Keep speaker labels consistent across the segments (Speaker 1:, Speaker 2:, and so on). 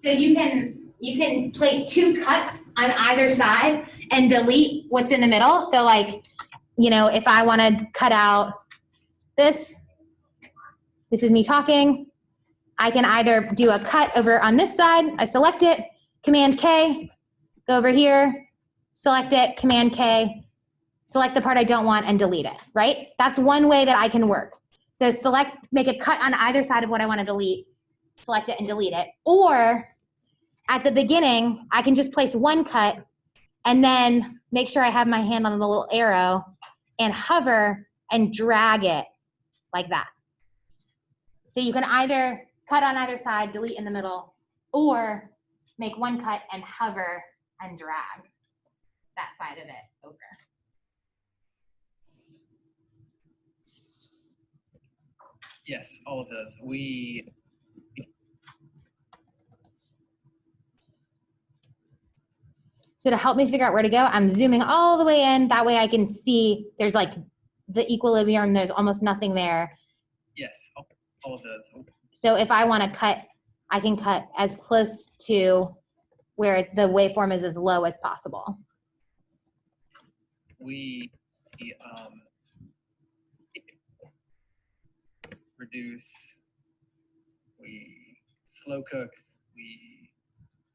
Speaker 1: So you can place 2 cuts on either side and delete what's in the middle. So like, you know, if I want to cut out this is me talking. I can either do a cut over on this side. I select it, Command K, go over here, select it, Command K, select the part I don't want and delete it, right? That's one way that I can work. So select, make a cut on either side of what I want to delete, select it and delete it. Or at the beginning, I can just place 1 cut and then make sure I have my hand on the little arrow and hover and drag it like that. So you can either cut on either side, delete in the middle, or make 1 cut and hover and drag that side of it over.
Speaker 2: Yes, all of those.
Speaker 1: So to help me figure out where to go, I'm zooming all the way in. That way I can see there's like the equilibrium, there's almost nothing there.
Speaker 2: Yes, all of those.
Speaker 1: So if I want to cut, I can cut as close to where the waveform is as low as possible.
Speaker 2: We reduce, we slow cook, we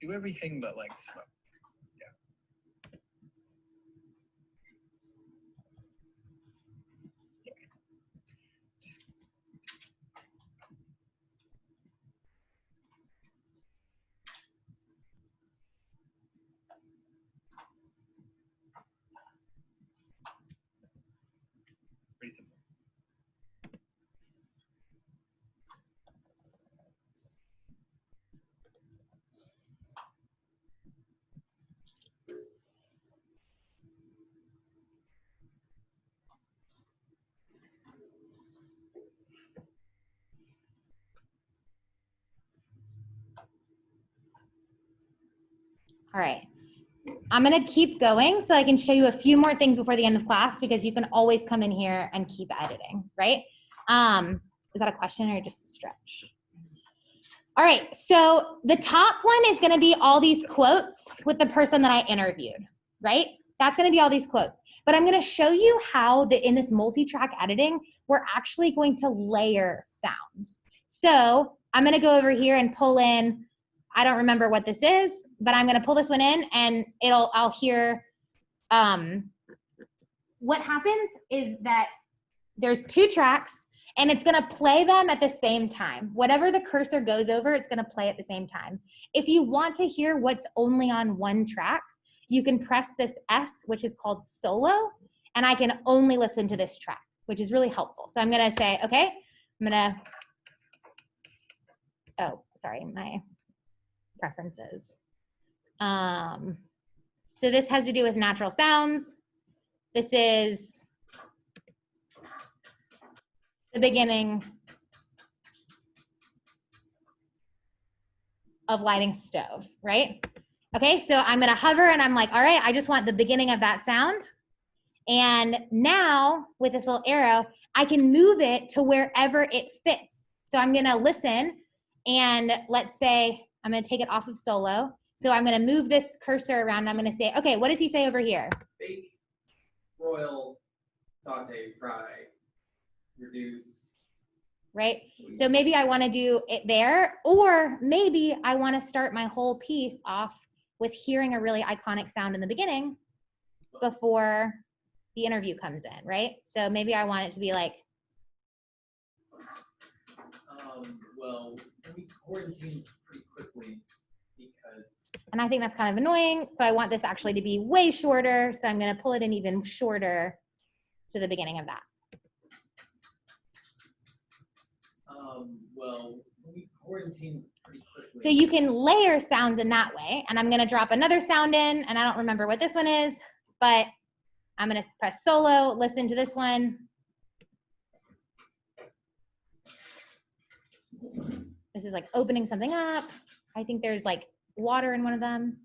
Speaker 2: do everything but like smoke. Pretty simple.
Speaker 1: All right. I'm going to keep going so I can show you a few more things before the end of class, because you can always come in here and keep editing, right? Is that a question or just a stretch? All right, so the top one is going to be all these quotes with the person that I interviewed, right? That's going to be all these quotes. But I'm going to show you how in this multi-track editing, we're actually going to layer sounds. So I'm going to go over here and pull in, I don't remember what this is, but I'm going to pull this one in and I'll hear, what happens is that there's 2 tracks and it's going to play them at the same time. Whatever the cursor goes over, it's going to play at the same time. If you want to hear what's only on 1 track, you can press this S, which is called solo, and I can only listen to this track, which is really helpful. So I'm going to say, okay, I'm going to, oh, sorry, my preferences. So this has to do with natural sounds. This is the beginning of lighting stove, right? Okay, so I'm gonna hover and I'm like, all right, I just want the beginning of that sound. And now with this little arrow, I can move it to wherever it fits. So I'm gonna listen and let's say, I'm gonna take it off of solo. So I'm gonna move this cursor around and I'm gonna say, okay, what does he say over here?
Speaker 3: Bake, broil, saute, fry, reduce.
Speaker 1: Right? So maybe I wanna do it there, or maybe I wanna start my whole piece off with hearing a really iconic sound in the beginning before the interview comes in, right? So maybe I want it to be like,
Speaker 3: Well, we quarantined pretty quickly because.
Speaker 1: And I think that's kind of annoying. So I want this actually to be way shorter. So I'm going to pull it in even shorter to the beginning of that.
Speaker 3: Well, we quarantined pretty quickly.
Speaker 1: So you can layer sounds in that way. And I'm going to drop another sound in, and I don't remember what this one is, but I'm going to press solo, listen to this one. This is like opening something up. I think there's like water in one of them.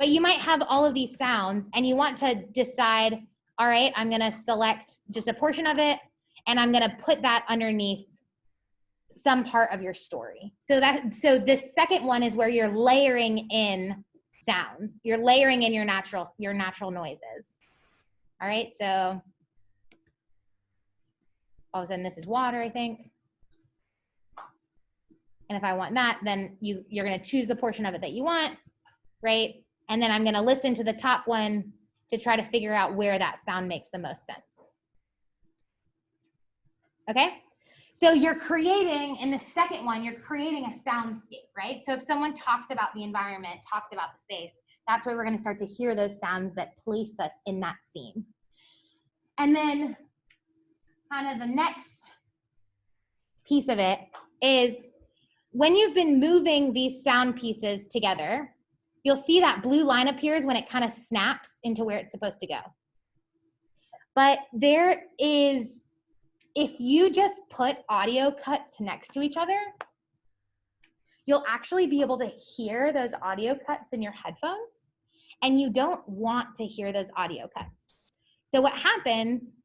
Speaker 1: But you might have all of these sounds and you want to decide, all right, I'm gonna select just a portion of it and I'm gonna put that underneath some part of your story. So this second one is where you're layering in sounds. You're layering in your natural noises. All right, so all of a sudden this is water, I think. And if I want that, then you're gonna choose the portion of it that you want, right? And then I'm gonna listen to the top one to try to figure out where that sound makes the most sense. Okay? So you're creating, in the second one, you're creating a soundscape, right? So if someone talks about the environment, talks about the space, that's where we're gonna start to hear those sounds that place us in that scene. And then kind of the next piece of it is when you've been moving these sound pieces together, you'll see that blue line appears when it kind of snaps into where it's supposed to go. But there is, if you just put audio cuts next to each other, you'll actually be able to hear those audio cuts in your headphones, and you don't want to hear those audio cuts. So what happens,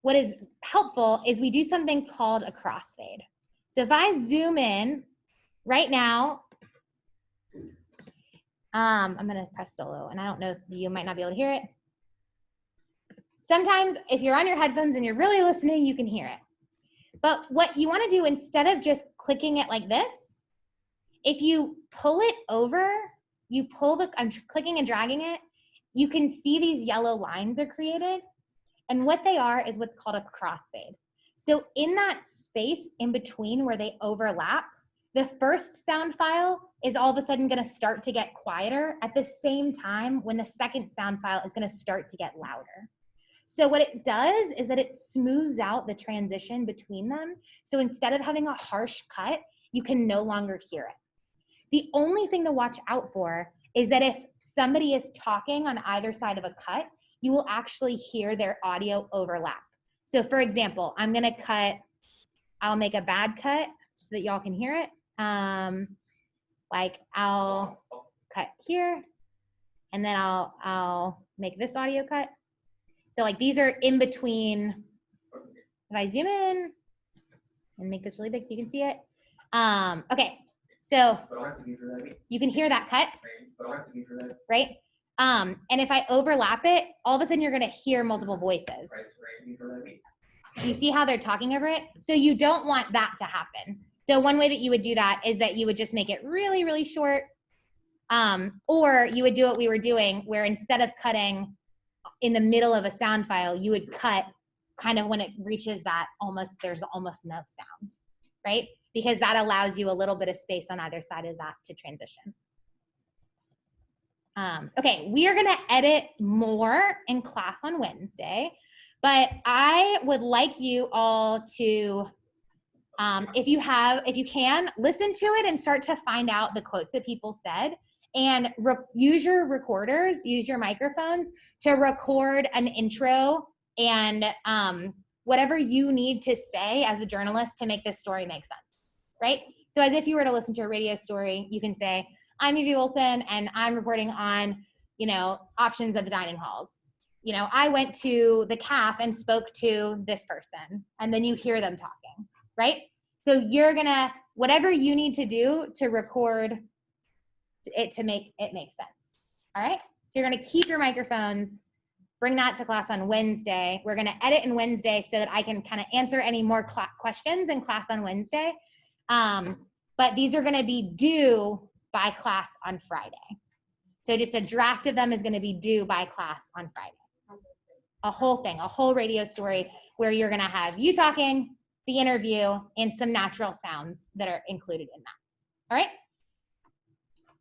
Speaker 1: what is helpful is we do something called a crossfade. So if I zoom in right now, I'm gonna press solo, and I don't know, you might not be able to hear it. Sometimes if you're on your headphones and you're really listening, you can hear it. But what you wanna do, instead of just clicking it like this, if you pull it over, I'm clicking and dragging it, you can see these yellow lines are created. And what they are is what's called a crossfade. So in that space in between where they overlap, the first sound file is all of a sudden gonna start to get quieter at the same time when the second sound file is gonna start to get louder. So what it does is that it smooths out the transition between them. So instead of having a harsh cut, you can no longer hear it. The only thing to watch out for is that if somebody is talking on either side of a cut, you will actually hear their audio overlap. So for example, I'll make a bad cut so that y'all can hear it. Like I'll cut here, and then I'll make this audio cut. So like these are in between. If I zoom in and make this really big so you can see it. Okay, so you can hear that cut, right? And if I overlap it, all of a sudden you're gonna hear multiple voices. You see how they're talking over it? So you don't want that to happen. So one way that you would do that is that you would just make it really, really short. Or you would do what we were doing, where instead of cutting in the middle of a sound file, you would cut kind of when it reaches that there's almost no sound, right? Because that allows you a little bit of space on either side of that to transition. Okay, we are gonna edit more in class on Wednesday, but I would like you all to, if you can, listen to it and start to find out the quotes that people said, and use your recorders, use your microphones to record an intro and whatever you need to say as a journalist to make this story make sense, right? So as if you were to listen to a radio story, you can say, I'm Evie Wilson and I'm reporting on, options at the dining halls. I went to the CAF and spoke to this person, and then you hear them talking, right? So you're gonna, whatever you need to do to record it to make it make sense, all right? So you're gonna keep your microphones, bring that to class on Wednesday. We're gonna edit in Wednesday so that I can kind of answer any more questions in class on Wednesday. But these are gonna be due by class on Friday. So just a draft of them is gonna be due by class on Friday. A whole thing, a whole radio story where you're gonna have you talking, the interview, and some natural sounds that are included in that. All right?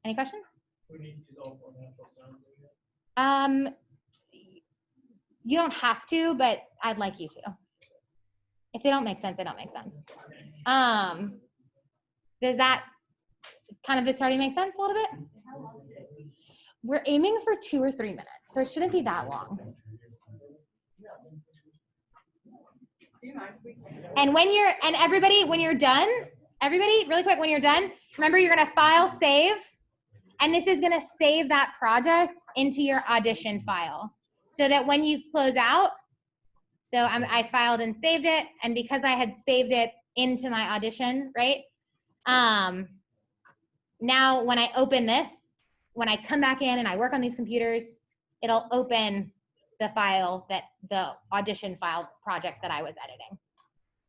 Speaker 1: Any questions?
Speaker 3: We need to use all four natural sounds.
Speaker 1: You don't have to, but I'd like you to. If they don't make sense, they don't make sense. Does that kind of starting to make sense a little bit? We're aiming for 2 or 3 minutes, so it shouldn't be that long. And everybody, when you're done, everybody, really quick, when you're done, remember you're gonna file save, and this is gonna save that project into your audition file, so that when you close out, so I filed and saved it, and because I had saved it into my Audition, right? Now when I open this, when I come back in and I work on these computers, it'll open the file, that the Audition file project that I was editing.